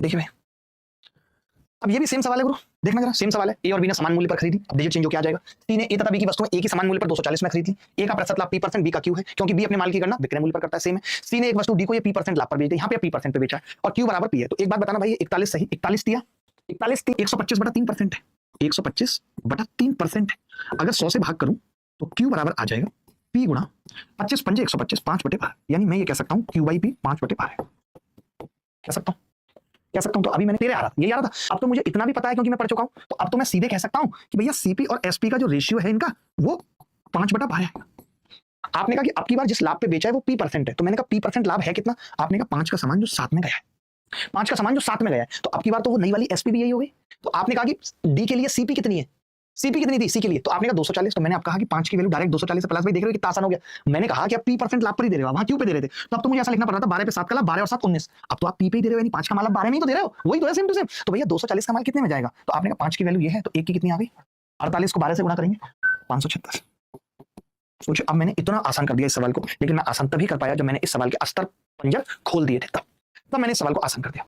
देखिए भाई, अब ये भी सेम सवाल है गुरु, देखना जरा, सेम सवाल है। ए और बी ने समान मूल्य पर खरीदी, अब डिजिट चेंज हो क्या आ जाएगा। सी ने ए तथा बी की वस्तुएं ए की समान मूल्य पर 240 में खरीदी। ए का प्रतिशत लाभ P%, बी का क्यू है, क्योंकि बी अपने माल की गणना विक्रय मूल्य पर करता है, सेम है। सी ने एक वस्तु डी को ये P% लाभ पर बेच दी, यहाँ पे P% पे बेचा है और क्यू बराबर पी है। तो एक बात बताना भाई, 41 सही, 41 दिया, 41 125/3% है, 125/3% है। अगर 100 से भाग करूं तो क्यू बराबर आ जाएगा P गुणा 25 पंजे 125, 5/12, यानी मैं ये कह सकता हूँ Q बाई P 5/12 है, कह सकता हूं। तो अभी मैंने तेरे आ रहा था, यही आ रहा था। अब तो मुझे इतना भी पता है क्योंकि मैं पढ़ चुका हूं, तो अब तो मैं सीधे कह सकता हूं कि भैया सीपी और एसपी का जो रेशियो है इनका वो 5/12 है। आपने कहा कि अब की बार जिस लाभ पे बेचा है वो P% है, तो मैंने कहा P% लाभ है कितना, आपने कहा 5 का सामान जो साथ में गया है, 5 का सामान जो साथ में गया है, तो अब की बार तो वो नई वाली एसपी भी यही हो गई। तो आपने कहा कि डी के लिए सीपी कितनी है, सीपी कितनी थी सी के लिए, तो आपने कहा 240, तो मैंने आप कहा कि 5 की वैल्यू डायरेक्ट 240 से प्लस, भाई देख रहे हो कितना आसान हो गया। मैंने कहा कि आप P% लाभ पर ही दे रहे हो, वहां क्यों पे दे रहे थे, तो अब तो मुझे ऐसा लिखना पड़ रहा था 12 पे 7 का लाभ, 12 और 7 19, अब तो आप P पे ही दे रहे हो, यानी 5 का माल 12 में ही तो दे रहे हो, वही तो है सेम टू सेम। तो भैया 240 का माल कितने में जाएगा, तो आपने कहा 5 की वैल्यू ये है, तो 1 की कितनी आ गई 48 को 12 से गुणा करेंगे 536। सोचिए, अब मैंने इतना आसान कर दिया इस सवाल को, लेकिन मैं आसान तभी कर पाया जब मैंने इस सवाल के अस्तर पंजर खोल दिए थे, तब मैंने इस सवाल को आसान कर दिया।